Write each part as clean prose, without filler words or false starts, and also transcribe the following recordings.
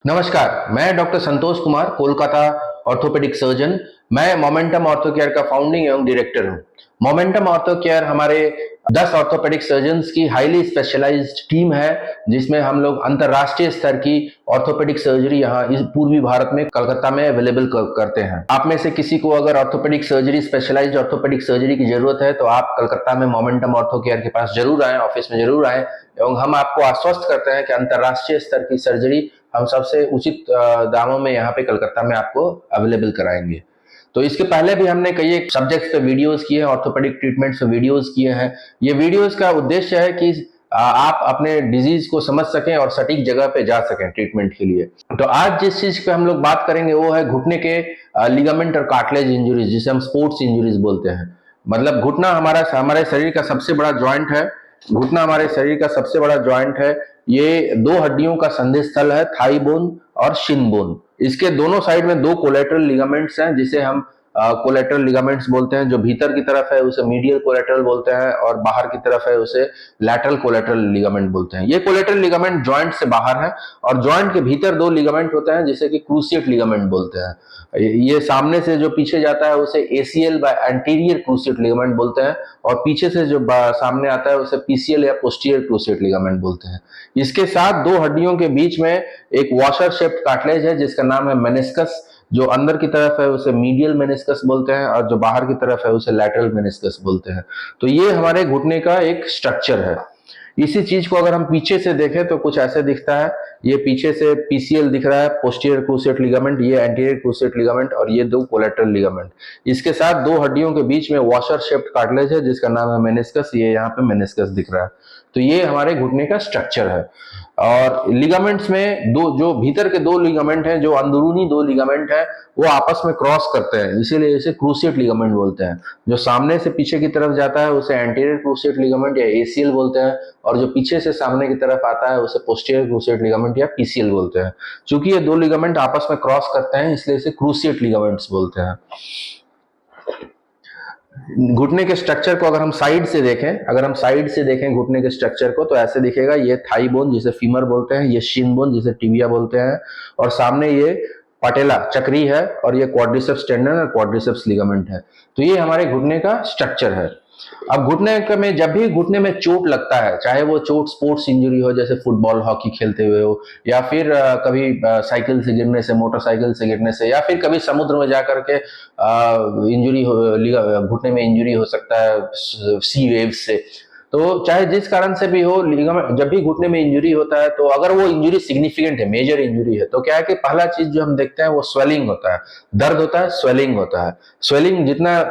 नमस्कार, मैं doctor Santosh Kumar, Kolkata orthopaedic surgeon. मैं मोमेंटम ऑर्थो केयर का फाउंडिंग एवं डायरेक्टर हूँ। मोमेंटम ऑर्थो केयर हमारे 10 ऑर्थोपेडिक सर्जन्स की हाईली स्पेशलाइज्ड टीम है, जिसमें हम लोग अंतर्राष्ट्रीय स्तर की ऑर्थोपेडिक सर्जरी यहाँ इस पूर्वी भारत में कलकत्ता में अवेलेबल करते हैं। आप में से किसी को अगर orthopaedic surgery, specialised orthopaedic surgery की जरूरत है तो आप कलकत्ता में मोमेंटम ऑर्थो केयर के पास जरूर आए, ऑफिस में जरूर आए, एवं हम आपको आश्वस्त करते हैं कि अंतर्राष्ट्रीय स्तर की सर्जरी हम सबसे उचित दामों में यहाँ पे कलकत्ता में आपको अवेलेबल कराएंगे। तो इसके पहले भी हमने कई एक सब्जेक्ट्स पे वीडियोस किए हैं, ऑर्थोपेडिक ट्रीटमेंट्स पे वीडियोस किए हैं। ये वीडियोस का उद्देश्य है कि आप अपने डिजीज को समझ सकें और सटीक जगह पे जा सकें ट्रीटमेंट के लिए। तो आज जिस चीज पे हम लोग बात करेंगे वो है घुटने के लिगामेंट और कार्टिलेज इंजुरीज, जिसे हम स्पोर्ट्स इंजुरीज बोलते हैं। मतलब घुटना हमारे शरीर का सबसे बड़ा ज्वाइंट है। घुटना हमारे शरीर का सबसे बड़ा ज्वाइंट है। ये दो हड्डियों का संधि स्थल है, थाई बोन और शिन बोन। इसके दोनों साइड में दो कोलेटरल लिगामेंट्स हैं, जिसे हम कोलेटरल लिगामेंट्स बोलते हैं। जो भीतर की तरफ है उसे मीडियल कोलेटरल बोलते हैं, और बाहर की तरफ है उसे लैटरल कोलेटरल लिगामेंट बोलते हैं। ये कोलेटरल लिगामेंट ज्वाइंट से बाहर है, और ज्वाइंट के भीतर दो लिगामेंट होते हैं जिसे कि क्रूसिएट लिगामेंट बोलते हैं। ये सामने से जो पीछे जाता है उसे ACL by anterior cruciate ligament बोलते हैं, और पीछे से जो सामने आता है उसे पीसीएल या पोस्टीरियर क्रूसिएट लिगामेंट बोलते हैं। इसके साथ दो हड्डियों के बीच में एक वॉशर शेप्ड कार्टिलेज है जिसका नाम है मेनिस्कस। जो अंदर की तरफ है उसे मीडियल मेनिस्कस बोलते हैं, और जो बाहर की तरफ है उसे लैटरल मेनिस्कस बोलते हैं। तो ये हमारे घुटने का एक स्ट्रक्चर है। इसी चीज को अगर हम पीछे से देखें तो कुछ ऐसे दिखता है। ये पीछे से पीसीएल दिख रहा है, पोस्टीरियर क्रूसिएट लिगामेंट, ये एंटीरियर क्रूसिएट लिगामेंट, और ये दो कोलेटरल लिगामेंट। इसके साथ दो हड्डियों के बीच में वॉशर शेप्ड कार्टिलेज है जिसका नाम है मेनिस्कस। ये यहाँ पे मेनिस्कस दिख रहा है। तो ये हमारे घुटने का स्ट्रक्चर है। और लिगामेंट्स में दो, जो भीतर के दो लिगामेंट हैं, जो अंदरूनी दो लिगामेंट हैं, वो आपस में क्रॉस करते हैं, इसीलिए इसे क्रूसिएट लिगामेंट बोलते हैं। जो सामने से पीछे की तरफ जाता है उसे एंटीरियर क्रूसिएट लिगामेंट या एसीएल बोलते हैं, और जो पीछे से सामने की तरफ आता है उसे पोस्टीरियर क्रूसिएट लिगामेंट या पीसीएल बोलते हैं। चूंकि ये दो लिगामेंट आपस में क्रॉस करते हैं इसलिए इसे क्रूसिएट लिगामेंट्स बोलते हैं। घुटने के स्ट्रक्चर को अगर हम साइड से देखें घुटने के स्ट्रक्चर को, तो ऐसे दिखेगा। ये थाई बोन जिसे फीमर बोलते हैं, ये शिन बोन जिसे टिबिया बोलते हैं, और सामने ये पटेला चक्री है, और ये क्वाड्रिसेप्स टेंडन और क्वाड्रिसेप्स लिगामेंट है। तो ये हमारे घुटने का स्ट्रक्चर है। अब घुटने में जब भी घुटने में चोट लगता है, चाहे वो चोट स्पोर्ट्स इंजरी हो, जैसे फुटबॉल हॉकी खेलते हुए हो, या फिर कभी साइकिल से गिरने से, मोटरसाइकिल से गिरने से, या फिर कभी समुद्र में जाकर के इंजरी हो, घुटने में इंजरी हो सकता है सी वेव्स से। तो चाहे जिस कारण से भी हो, लिगामेंट जब भी घुटने में इंजरी होता है, तो अगर वो इंजरी सिग्निफिकेंट है, मेजर इंजरी है, तो क्या है कि पहला चीज जो हम देखते हैं वो स्वेलिंग होता है, दर्द होता है, स्वेलिंग होता है। स्वेलिंग जितना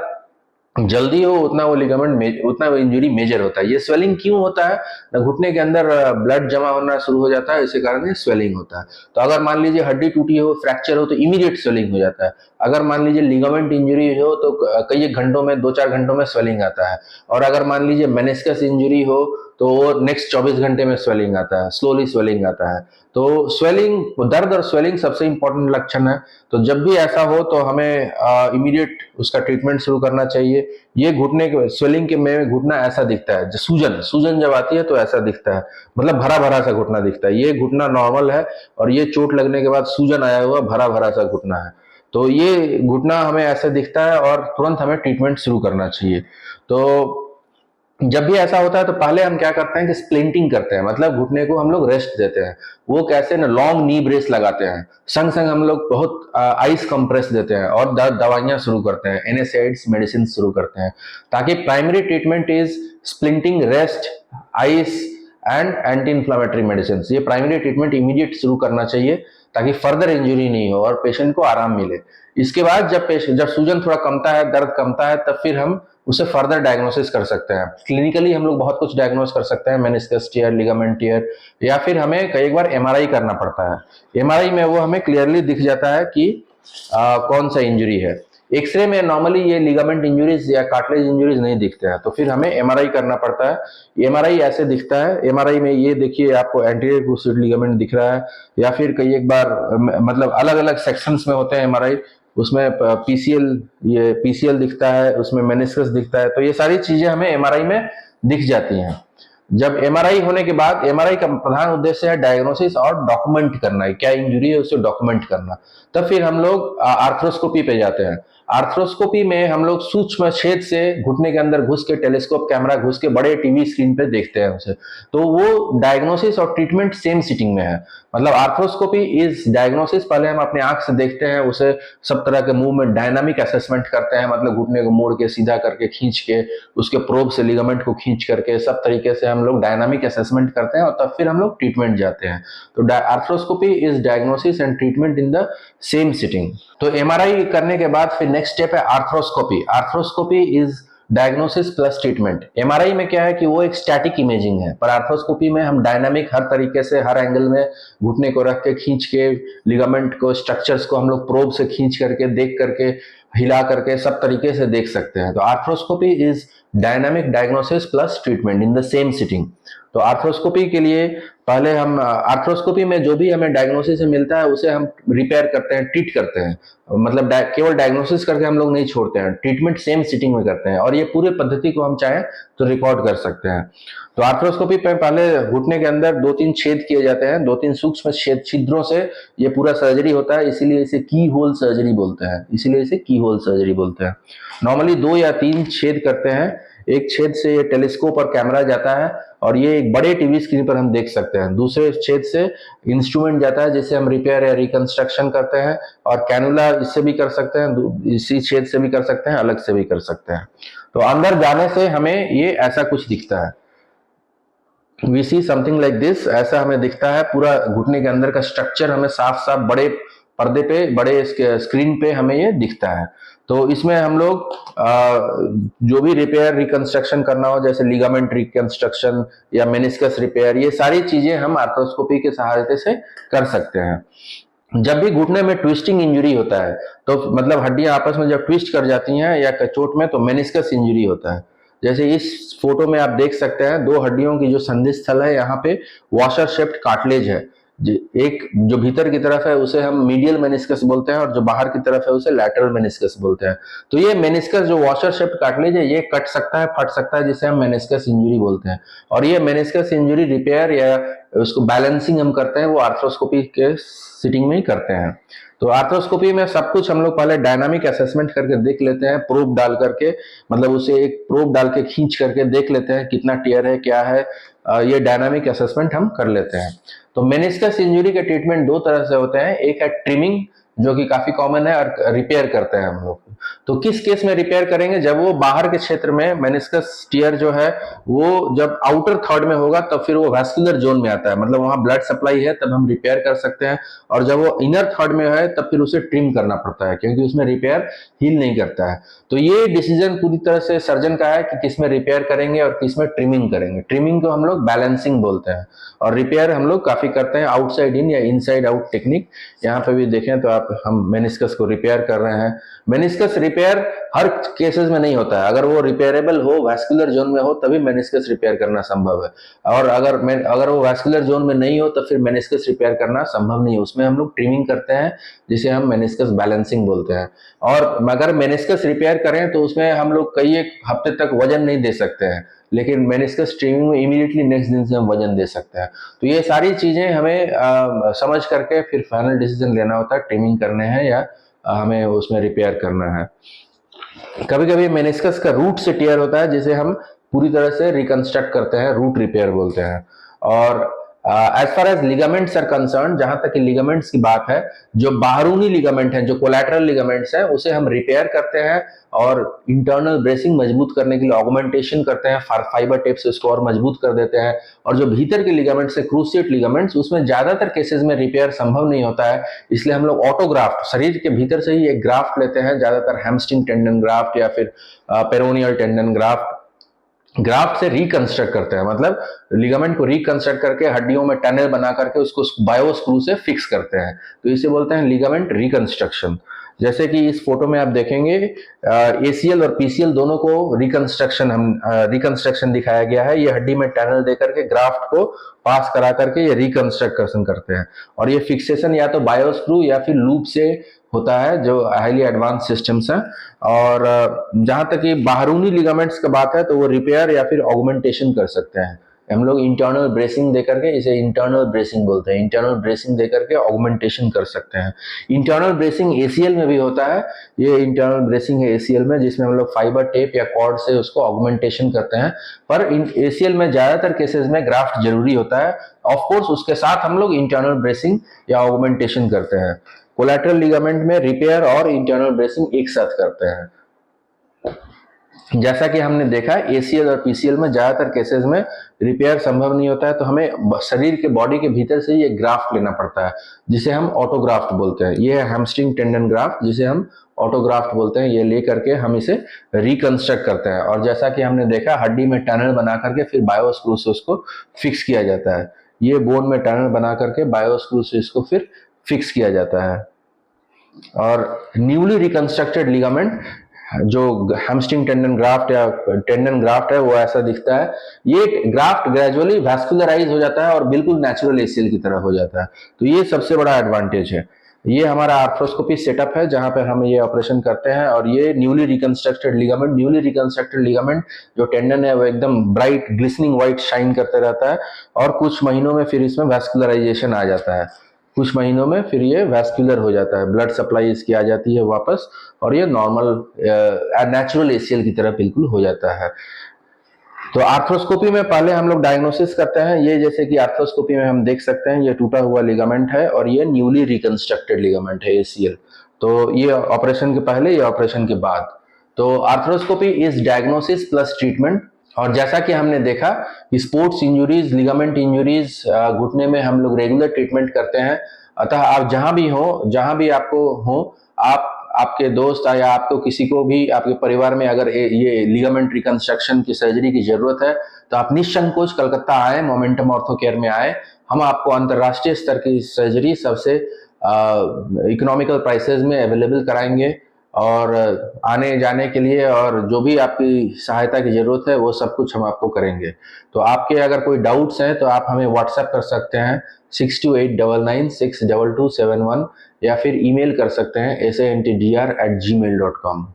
जल्दी हो उतना वो इंजरी मेजर होता है। ये स्वेलिंग क्यों होता है? घुटने के अंदर ब्लड जमा होना शुरू हो जाता है, इसी कारण ये स्वेलिंग होता है। तो अगर मान लीजिए हड्डी टूटी हो, फ्रैक्चर हो, तो इमीडिएट स्वेलिंग हो जाता है। अगर मान लीजिए लिगामेंट इंजरी हो तो कई एक घंटों में, 2-4 घंटों में स्वेलिंग आता है। और अगर मान लीजिए मेनिस्कस इंजरी हो तो नेक्स्ट 24 घंटे में स्वेलिंग आता है, स्लोली स्वेलिंग आता है। तो स्वेलिंग, दर्द और स्वेलिंग सबसे इंपॉर्टेंट लक्षण है। तो जब भी ऐसा हो तो हमें इमीडिएट उसका ट्रीटमेंट शुरू करना चाहिए। ये घुटने के स्वेलिंग के में घुटना ऐसा दिखता है, सूजन जब आती है तो ऐसा दिखता है, मतलब भरा भरा सा घुटना दिखता है। ये घुटना नॉर्मल है, और ये चोट लगने के बाद सूजन आया हुआ भरा भरा सा घुटना है। तो ये घुटना हमें ऐसा दिखता है और तुरंत हमें ट्रीटमेंट शुरू करना चाहिए। तो जब भी ऐसा होता है तो पहले हम क्या करते हैं कि स्प्लिंटिंग करते हैं, मतलब घुटने को हम लोग रेस्ट देते हैं। वो कैसे ना, लॉन्ग नी ब्रेस लगाते हैं, संग संग हम लोग बहुत आइस कंप्रेस देते हैं, और दवाइयां शुरू करते हैं, एनएसएआइड्स मेडिसिन शुरू करते हैं, ताकि primary treatment is splinting, rest, ice and anti inflammatory medicine. ये प्राइमरी ट्रीटमेंट इमीडिएट शुरू करना चाहिए ताकि फर्दर इंजरी नहीं हो और पेशेंट को आराम मिले। इसके बाद जब सूजन थोड़ा कमता है, दर्द कमता है, तब फिर हम उसे फर्दर डायग्नोसिस कर सकते हैं। क्लिनिकली हम लोग बहुत कुछ डायग्नोस कर सकते हैं, मेनिस्कस टियर, लिगामेंट टियर, या फिर हमें कई बार एमआरआई करना पड़ता है। एमआरआई में वो हमें क्लियरली दिख जाता है कि कौन सा इंजरी है। एक्सरे में नॉर्मली ये लिगामेंट इंजरीज या कार्टिलेज इंजरीज नहीं दिखते हैं, तो फिर हमें एमआरआई करना पड़ता है। एमआरआई ऐसे दिखता है। एमआरआई में ये देखिए, आपको एंटीरियर क्रूसिएट लिगामेंट दिख रहा है, या फिर कई एक बार मतलब अलग अलग सेक्शंस में होते हैं एमआरआई। उसमें पीसीएल दिखता है, उसमें मेनिस्कस दिखता है। तो ये सारी चीजें हमें एमआरआई में दिख जाती हैं। जब एमआरआई होने के बाद, एमआरआई का प्रधान उद्देश्य है डायग्नोसिस और डॉक्यूमेंट करना है, क्या इंजरी है उसे डॉक्यूमेंट करना। तब फिर हम लोग आर्थ्रोस्कोपी पे जाते हैं। आर्थ्रोस्कोपी में हम लोग सूक्ष्म छेद से घुटने के अंदर घुस के, टेलीस्कोप कैमरा घुस के बड़े टीवी स्क्रीन पे देखते हैं उसे। तो वो डायग्नोसिस और ट्रीटमेंट सेम सिटिंग में है। मतलब आर्थ्रोस्कोपी इज डायग्नोसिस, पहले हम अपने आंख से देखते हैं उसे, सब तरह के मूव में डायनामिक असेसमेंट करते हैं, मतलब घुटने को मोड़ के, सीधा करके, खींच के, उसके प्रोब से लिगामेंट को खींच करके, सब तरीके से हम लोग डायनामिक असेसमेंट करते हैं और तब फिर हम लोग ट्रीटमेंट जाते हैं। तो arthroscopy is diagnosis and treatment in the same sitting. तो एमआरआई करने के बाद फिर नेक्स्ट स्टेप है arthroscopy. Arthroscopy is diagnosis plus treatment. MRI में क्या है कि वो एक स्टैटिक इमेजिंग है, पर आर्थ्रोस्कोपी में हम डायनामिक, हर तरीके से, हर एंगल में घुटने को रख के, खींच के, लिगामेंट को, स्ट्रक्चर्स को हम लोग प्रोब से खींच करके, देख करके, हिला करके, सब तरीके से देख सकते हैं। तो arthroscopy is dynamic diagnosis plus treatment in the same sitting. तो आर्थ्रोस्कोपी के लिए पहले हम, आर्थ्रोस्कोपी में जो भी हमें डायग्नोसिस मिलता है उसे हम रिपेयर करते हैं, ट्रीट करते हैं। मतलब केवल डायग्नोसिस करके हम लोग नहीं छोड़ते हैं, ट्रीटमेंट सेम सिटिंग में करते हैं, और ये पूरे पद्धति को हम चाहें तो रिकॉर्ड कर सकते हैं। तो आर्थ्रोस्कोपी पे पहले घुटने के अंदर 2-3 छेद किए जाते हैं, 2-3 सूक्ष्म छिद्रों से ये पूरा सर्जरी होता है, इसीलिए इसे की होल सर्जरी बोलते हैं, इसीलिए इसे की होल सर्जरी बोलते हैं। नॉर्मली 2 या 3 छेद करते हैं। एक छेद से ये टेलीस्कोप और कैमरा जाता है और ये एक बड़े टीवी स्क्रीन पर हम देख सकते हैं। दूसरे छेद से इंस्ट्रूमेंट जाता है जिसे हम रिपेयर या रिकंस्ट्रक्शन करते हैं, और कैनुला इससे भी कर सकते हैं, इसी छेद से भी कर सकते हैं, अलग से भी कर सकते हैं। तो अंदर जाने से हमें ये ऐसा कुछ दिखता है, we see something like this, ऐसा हमें दिखता है। पूरा घुटने के अंदर का स्ट्रक्चर हमें साफ साफ बड़े पर्दे पे, बड़े स्क्रीन पे हमें ये दिखता है। तो इसमें हम लोग जो भी रिपेयर रिकंस्ट्रक्शन करना हो, जैसे लिगामेंट रिकंस्ट्रक्शन या मेनिस्कस रिपेयर, ये सारी चीजें हम आर्थ्रोस्कोपी के सहायता से कर सकते हैं। जब भी घुटने में ट्विस्टिंग इंजरी होता है, तो मतलब हड्डियां आपस में जब ट्विस्ट कर जाती हैं या चोट में, तो मेनिस्कस इंजरी होता है। जैसे इस फोटो में आप देख सकते हैं, 2 हड्डियों की जो संधि स्थल है, यहाँ पे वॉशर शेप्ड कार्टिलेज है। एक जो भीतर की तरफ है उसे हम मीडियल मेनिस्कस बोलते हैं, और जो बाहर की तरफ है उसे लैटरल मेनिस्कस बोलते हैं। तो ये मेनिस्कस जो वॉशर शेप्ड कार्टिलेज है, ये कट सकता है, फट सकता है, जिसे हम मेनिस्कस इंजरी बोलते हैं। और ये मेनिस्कस इंजरी रिपेयर या उसको बैलेंसिंग हम करते हैं, वो आर्थ्रोस्कोपी के सिटिंग में ही करते हैं। तो आर्थ्रोस्कोपी में सब कुछ हम लोग पहले डायनामिक असेसमेंट करके देख लेते हैं, प्रोब डाल करके, मतलब उसे एक प्रोब डाल के खींच करके देख लेते हैं कितना टियर है, क्या है, ये डायनामिक असेसमेंट हम कर लेते हैं। तो मेनिस्कस इंजरी के ट्रीटमेंट 2 तरह से होते हैं, एक है ट्रिमिंग, जो कि काफी कॉमन है, और रिपेयर करते हैं हम लोग। तो किस केस में रिपेयर करेंगे? जब वो बाहर के क्षेत्र में मेनिस्कस टियर जो है वो जब आउटर थर्ड में होगा, तब फिर वो वैस्कुलर जोन में आता है, मतलब वहां ब्लड सप्लाई है, तब हम रिपेयर कर सकते हैं। और जब वो इनर थर्ड में है, तब फिर उसे ट्रिम करना पड़ता है, क्योंकि उसमें रिपेयर हील नहीं करता है। तो ये डिसीजन पूरी तरह से सर्जन का है कि किस में रिपेयर करेंगे और किस में ट्रिमिंग करेंगे। ट्रिमिंग को हम लोग बैलेंसिंग बोलते हैं, और रिपेयर हम लोग काफी करते हैं, आउटसाइड इन या इनसाइड आउट टेक्निक। यहाँ पे भी देखें तो आप, हम मेनिस्कस को रिपेयर कर रहे हैं। मेनिस्कस रिपेयर हर केसेस में नहीं होता है, अगर वो रिपेयरेबल हो, वैस्कुलर जोन में हो, तभी मेनिस्कस रिपेयर करना संभव है। और अगर वो वैस्कुलर जोन में नहीं हो, तो फिर मेनिस्कस रिपेयर करना संभव नहीं है। उसमें हम लोग ट्रिमिंग करते हैं, जिसे हम मेनिस्कस बैलेंसिंग बोलते हैं। और अगर मेनिस्कस रिपेयर करें तो उसमें हम लोग कई एक हफ्ते तक वजन नहीं दे सकते हैं, लेकिन मेनिस्कस ट्रिमिंग में इमीडिएटली नेक्स्ट दिन से हम वजन दे सकते हैं। तो ये सारी चीजें हमें समझ करके फिर फाइनल डिसीजन लेना होता है, ट्रिमिंग करने हैं या हमें उसमें रिपेयर करना है। कभी कभी मेनिस्कस का रूट से टियर होता है, जिसे हम पूरी तरह से रिकंस्ट्रक्ट करते हैं, रूट रिपेयर बोलते हैं। और as far as ligaments are concern, जहां तक कि लिगामेंट्स की बात है, जो बाहरूनी लिगामेंट है, जो कोलैटरल लिगामेंट्स है, उसे हम रिपेयर करते हैं और इंटरनल ब्रेसिंग मजबूत करने के लिए ऑगमेंटेशन करते हैं, फाइबर टेप से उसको और मजबूत कर देते हैं। और जो भीतर के लिगामेंट्स है, क्रूसिएट लिगामेंट्स, उसमें ज्यादातर केसेस में रिपेयर संभव नहीं होता है, इसलिए हम लोग ऑटोग्राफ्ट, शरीर के भीतर से ही एक ग्राफ्ट लेते हैं, ज्यादातर हैमस्ट्रिंग टेंडन ग्राफ्ट या फिर पेरोनियल टेंडन ग्राफ्ट से रिकंस्ट्रक्ट करते हैं, मतलब लिगामेंट को रिकंस्ट्रक्ट करके हड्डियों में टनल बना करके उसको बायो स्क्रू से फिक्स करते हैं। तो इसे बोलते हैं लिगामेंट रिकंस्ट्रक्शन। जैसे कि इस फोटो में आप देखेंगे, एसीएल और पीसीएल दोनों को रिकंस्ट्रक्शन दिखाया गया है। ये हड्डी में टनल देकर के ग्राफ्ट को पास करा करके ये रिकंस्ट्रक्शन करते हैं, और ये फिक्सेशन या तो बायो स्क्रू या फिर लूप से होता है, जो हाईली एडवांस सिस्टम्स हैं। और जहां तक ये बाहरूनी लिगामेंट्स की बात है, तो वो रिपेयर या फिर ऑगमेंटेशन कर सकते हैं। हम लोग इंटरनल ब्रेसिंग दे करके, इसे इंटरनल ब्रेसिंग बोलते हैं, इंटरनल ब्रेसिंग दे करके ऑगमेंटेशन कर सकते हैं। इंटरनल ब्रेसिंग एसीएल में भी होता है, ये इंटरनल ब्रेसिंग है एसीएल में, जिसमें हम लोग फाइबर टेप या कॉर्ड से उसको ऑगमेंटेशन करते हैं। पर एसीएल में ज्यादातर केसेस में ग्राफ्ट जरूरी होता है। ऑफ कोर्स उसके साथ हम लोग इंटरनल ब्रेसिंग या ऑगमेंटेशन करते हैं। कोलैटरल लिगामेंट में रिपेयर और इंटरनल ब्रेसिंग एक साथ करते हैं। जैसा कि हमने देखा एसीएल और पीसीएल में ज्यादातर केसेस में रिपेयर संभव नहीं होता है, तो हमें शरीर के बॉडी के भीतर से ये ग्राफ्ट लेना पड़ता है, जिसे हम ऑटोग्राफ्ट बोलते हैं। ये है हैमस्ट्रिंग टेंडन ग्राफ्ट, जिसे हम ऑटोग्राफ्ट बोलते हैं। ये ले करके हम इसे रिकंस्ट्रक्ट करते हैं, और जैसा कि हमने देखा हड्डी में टनल बना करके फिर बायोस्क्रू से उसको फिक्स किया जाता है। ये बोन में टनल बना करके बायोस्क्रू से इसको फिर फिक्स किया जाता है। और न्यूली रिकंस्ट्रक्टेड लिगामेंट जो हैमस्ट्रिंग टेंडन ग्राफ्ट या टेंडन ग्राफ्ट है वो ऐसा दिखता है। ये ग्राफ्ट ग्रेजुअली वैस्कुलराइज हो जाता है और बिल्कुल नेचुरल एसीएल की तरह हो जाता है। तो ये सबसे बड़ा एडवांटेज है। ये हमारा आर्थ्रोस्कोपी सेटअप है जहां पर हम ये ऑपरेशन करते हैं। और ये न्यूली रिकंस्ट्रक्टेड लिगामेंट जो टेंडन है वो एकदम ब्राइट ग्लिसनिंग व्हाइट शाइन करते रहता है, और कुछ महीनों में फिर इसमें वैस्कुलराइजेशन आ जाता है। कुछ महीनों में फिर ये वैस्कुलर हो जाता है, ब्लड सप्लाई इसकी आ जाती है वापस, और ये नॉर्मल नेचुरल एसीएल की तरह बिल्कुल हो जाता है। तो आर्थ्रोस्कोपी में पहले हम लोग डायग्नोसिस करते हैं। ये जैसे कि आर्थ्रोस्कोपी में हम देख सकते हैं ये टूटा हुआ लिगामेंट है और ये न्यूली रिकंस्ट्रक्टेड लिगामेंट है एसीएल। तो ये ऑपरेशन के पहले, ये ऑपरेशन के बाद। तो arthroscopy is diagnosis plus treatment. और जैसा कि हमने देखा कि स्पोर्ट्स इंजुरीज, लिगामेंट इंजुरीज, घुटने में हम लोग रेगुलर ट्रीटमेंट करते हैं। अतः आप जहां भी हो, जहां भी आपको हो, आप आपके दोस्त या आपको किसी को भी आपके परिवार में अगर ये लिगामेंट रिकंस्ट्रक्शन की सर्जरी की जरूरत है तो आप निसंकोच कलकत्ता आए, मोमेंटम ऑर्थो केयर में आए। हम आपको अंतर्राष्ट्रीय स्तर की सर्जरी सबसे इकोनॉमिकल प्राइसेस में अवेलेबल कराएंगे, और आने जाने के लिए और जो भी आपकी सहायता की जरूरत है वो सब कुछ हम आपको करेंगे। तो आपके अगर कोई डाउट्स हैं तो आप हमें व्हाट्सएप कर सकते हैं 6289962271, या फिर ईमेल कर सकते हैं santdr@gmail.com।